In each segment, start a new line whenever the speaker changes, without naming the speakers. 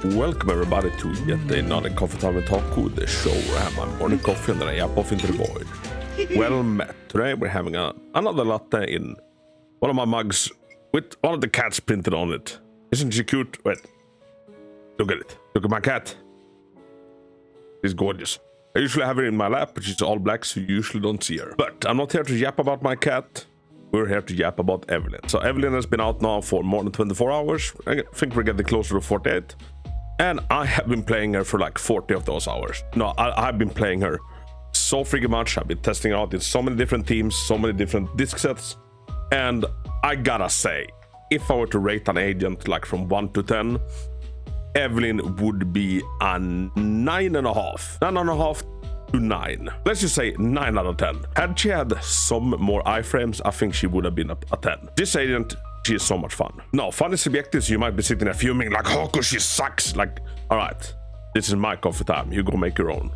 Welcome everybody to yet another Coffee Time with Hako, the show where I have my morning coffee and then I yap off into the void. Well met. Today we're having another latte in one of my mugs with one of the cats printed on it. Isn't she cute? Wait. Look at it. Look at my cat. She's gorgeous. I usually have her in my lap, but she's all black, so you usually don't see her. But I'm not here to yap about my cat. We're here to yap about Evelyn. So Evelyn has been out now for more than 24 hours. I think we're getting closer to 48. And I have been playing her for like 40 of those hours. No, I've been playing her so freaking much. I've been testing her out in so many different teams, so many different disc sets. And I gotta say, if I were to rate an agent like from 1 to 10, Evelyn would be a 9.5. 9.5 to 9. Let's just say 9 out of 10. Had she had some more iframes, I think she would have been a 10. This agent, she is so much fun. No, fun is subjective, so you might be sitting there fuming like, Hako, she sucks. Like, alright, this is my coffee time. You go make your own.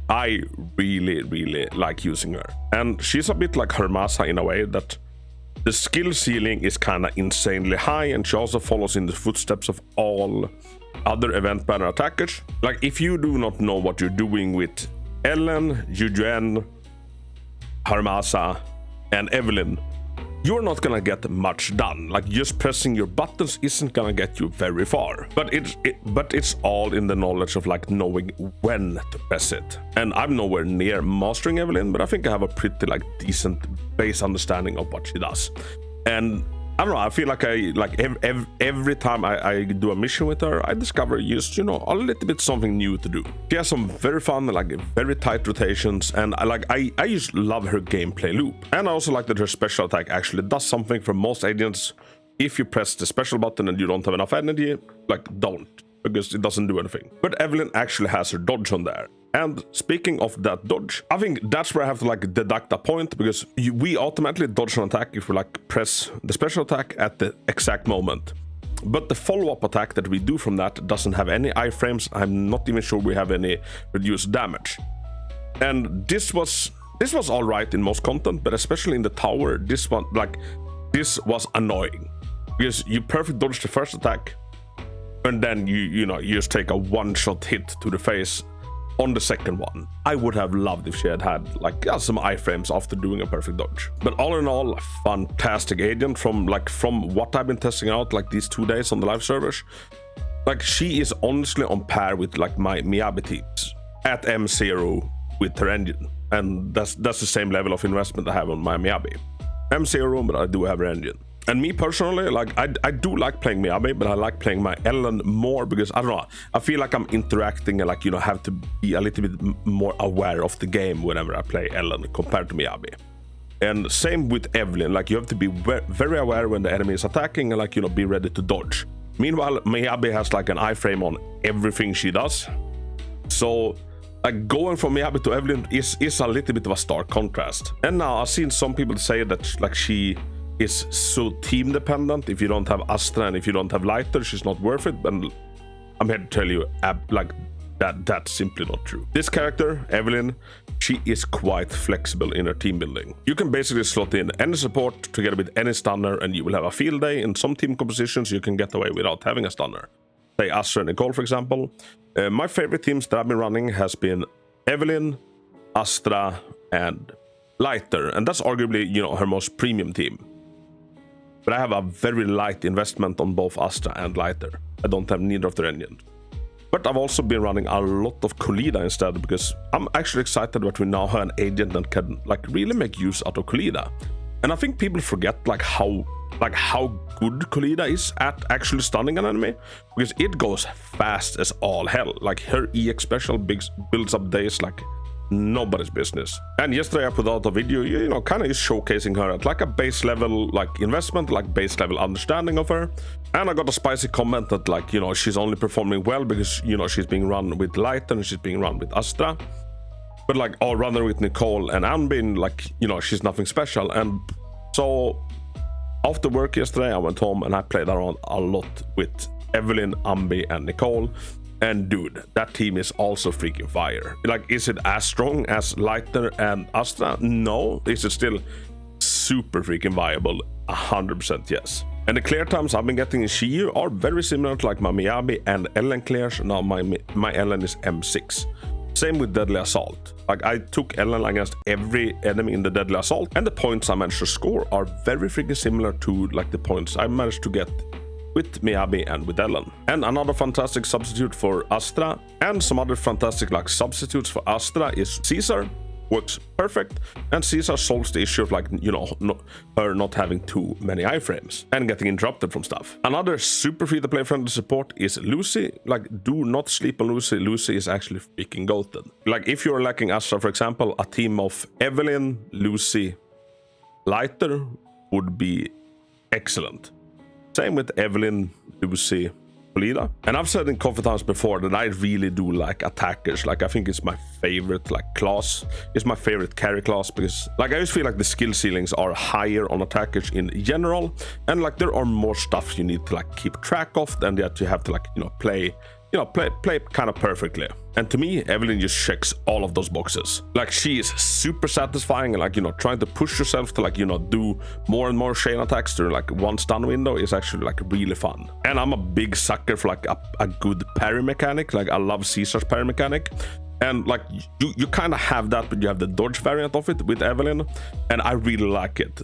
I really like using her. And she's a bit like Hermasa in a way that the skill ceiling is kind of insanely high, and she also follows in the footsteps of all other event banner attackers. Like, if you do not know what you're doing with Ellen, Yujuan, Hermasa, and Evelyn, you're not gonna get much done. Like, just pressing your buttons isn't gonna get you very far. But it's all in the knowledge of like knowing when to press it. And I'm nowhere near mastering Evelyn, but I think I have a pretty like decent base understanding of what she does. And I don't know, I feel like every time I do a mission with her, I discover just, you know, a little bit something new to do. She has some very fun, like very tight rotations, and I just love her gameplay loop. And I also like that her special attack actually does something for most agents. If you press the special button and you don't have enough energy, like, don't, because it doesn't do anything. But Evelyn actually has her dodge on there. And speaking of that dodge, I think that's where I have to like deduct a point, because we automatically dodge an attack if we like press the special attack at the exact moment. But the follow-up attack that we do from that doesn't have any iframes. I'm not even sure we have any reduced damage. And this was all right in most content, but especially in the tower, this was annoying, because you perfect dodge the first attack, and then you just take a one-shot hit to the face on the second one. I would have loved if she had like some iframes after doing a perfect dodge. But all in all, a fantastic agent from what I've been testing out like these 2 days on the live servers. Like, she is honestly on par with like my Miyabi teams at M0 with her engine. And that's the same level of investment I have on my Miyabi. M0, but I do have her engine. And me personally, like, I do like playing Miyabi, but I like playing my Ellen more, because I don't know, I feel like I'm interacting and like, you know, have to be a little bit more aware of the game whenever I play Ellen compared to Miyabi. And same with Evelyn, like, you have to be very aware when the enemy is attacking and like, you know, be ready to dodge. Meanwhile, Miyabi has like an iframe on everything she does. So like, going from Miyabi to Evelyn is a little bit of a stark contrast. And now I've seen some people say that like she is so team dependent. If you don't have Astra and if you don't have Lighter, she's not worth it. And I'm here to tell you like that's simply not true. This character, Evelyn, she is quite flexible in her team building. You can basically slot in any support together with any stunner and you will have a field day. In some team compositions you can get away without having a stunner. Say Astra and Nicole, for example. My favorite teams that I've been running has been Evelyn, Astra, and Lighter, and that's arguably, you know, her most premium team. But I have a very light investment on both Astra and Lighter. I don't have neither of their engines. But I've also been running a lot of Kolida instead, because I'm actually excited that we now have an agent that can like really make use out of Kolida. And I think people forget like how good Kolida is at actually stunning an enemy, because it goes fast as all hell. Like, her EX special builds up days like nobody's business. And yesterday I put out a video, you know, kind of just showcasing her at like a base level like investment, like base level understanding of her. And I got a spicy comment that like, you know, she's only performing well because, you know, she's being run with Light and she's being run with Astra. But like, I'll run her with Nicole and Anbin, like, you know, she's nothing special. And so after work yesterday I went home and I played around a lot with Evelyn, Ambi, and Nicole. And dude, that team is also freaking fire. Like, is it as strong as Lighter and Astra? No. Is it still super freaking viable. 100% yes. And the clear times I've been getting in Shiyu are very similar to like my Miyabi and Ellen clears. Now my Ellen is M6. Same with Deadly Assault. Like I took Ellen against every enemy in the Deadly Assault, and the points I managed to score are very freaking similar to like the points I managed to get with Miyabi and with Ellen. And another fantastic substitute for Astra, and some other fantastic like substitutes for Astra is Caesar. Works perfect, and Caesar solves the issue of like, you know, her not having too many iframes and getting interrupted from stuff. Another super free to play friendly support is Lucy. Like, do not sleep on Lucy. Lucy is actually freaking goated. Like, if you're lacking Astra, for example, a team of Evelyn, Lucy, Lighter would be excellent. Same with Evelyn, Lucy, Polida. And I've said in coffee times before that I really do like attackers. Like I think it's my favorite like class. It's my favorite carry class because like I just feel like the skill ceilings are higher on attackers in general, and like there are more stuff you need to like keep track of than that you have to like, you know, play kind of perfectly. And to me, Evelyn just checks all of those boxes. Like she is super satisfying, and like, you know, trying to push yourself to like, you know, do more and more chain attacks during like one stun window is actually like really fun. And I'm a big sucker for like a good parry mechanic. Like I love Caesar's parry mechanic. And like you kind of have that, but you have the dodge variant of it with Evelyn, and I really like it.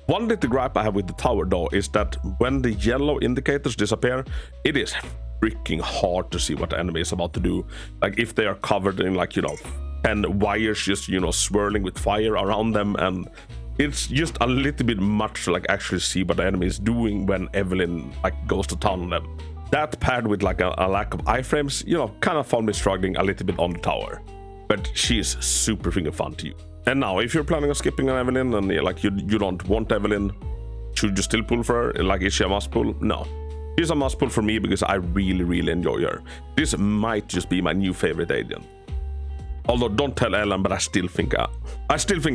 One little gripe I have with the tower though is that when the yellow indicators disappear, it is freaking hard to see what the enemy is about to do. Like if they are covered in like, you know, 10 wires just, you know, swirling with fire around them, and it's just a little bit much to like actually see what the enemy is doing when Evelyn like goes to town on them. That paired with like a lack of iframes, you know, kind of found me struggling a little bit on the tower. But she is super freaking fun to use. And now if you're planning on skipping on Evelyn and like you don't want Evelyn, should you still pull for her? Like is she a must pull? No. She's a must pull for me because I really enjoy her. This might just be my new favorite agent. Although don't tell Ellen, but I still think I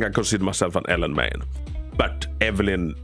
consider myself an Ellen main. But Evelyn,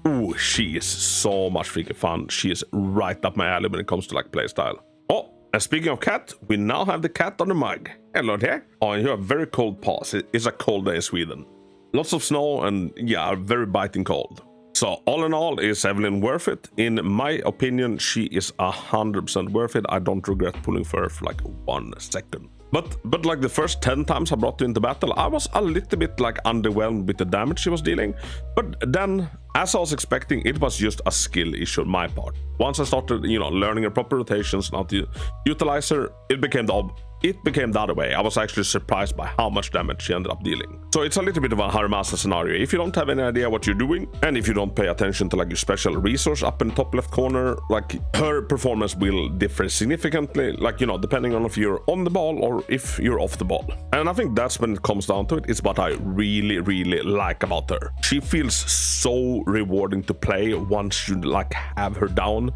ooh, she is so much freaking fun. She is right up my alley when it comes to like playstyle. Oh, and speaking of cat, we now have the cat on the mug. Hello there. Oh, and you have very cold paws. It's a cold day in Sweden. Lots of snow and yeah, very biting cold. So all in all, is Evelyn worth it? In my opinion, she is 100% worth it. I don't regret pulling for her for like 1 second. But like the first 10 times I brought her into battle, I was a little bit like underwhelmed with the damage she was dealing. But then, as I was expecting, it was just a skill issue on my part. Once I started, you know, learning her proper rotations and how to utilize her, it became the other way. I was actually surprised by how much damage she ended up dealing. So it's a little bit of a Haramasa scenario. If you don't have any idea what you're doing, and if you don't pay attention to like your special resource up in the top left corner, like her performance will differ significantly, like, you know, depending on if you're on the ball or if you're off the ball. And I think that's when it comes down to it. It's what I really like about her. She feels so rewarding to play once you like have her down,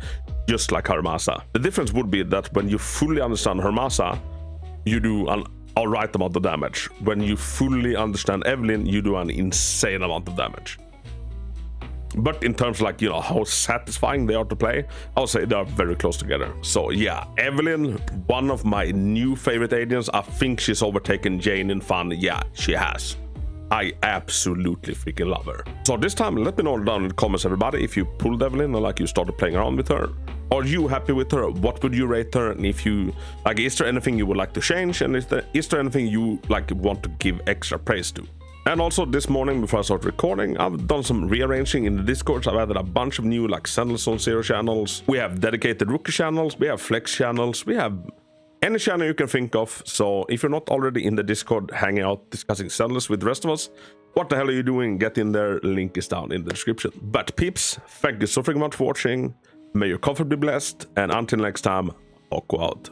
just like Haramasa. The difference would be that when you fully understand Haramasa, you do an alright amount of damage. When you fully understand Evelyn, you do an insane amount of damage. But in terms of like, you know, how satisfying they are to play, I would say they are very close together. So yeah, Evelyn, one of my new favorite agents. I think she's overtaken Jane in fun. Yeah, she has. I absolutely freaking love her. So this time, let me know down in the comments, everybody, if you pulled Evelyn or like you started playing around with her. Are you happy with her? What would you rate her? And if you like, is there anything you would like to change? And is there anything you like want to give extra praise to? And also this morning before I start recording, I've done some rearranging in the Discord. I've added a bunch of new like Zenless on Zero channels. We have dedicated rookie channels. We have flex channels. We have any channel you can think of. So if you're not already in the Discord hanging out discussing Zenless with the rest of us, what the hell are you doing? Get in there. Link is down in the description. But peeps, thank you so freaking much for watching. May your comfort be blessed, and until next time, Hako out.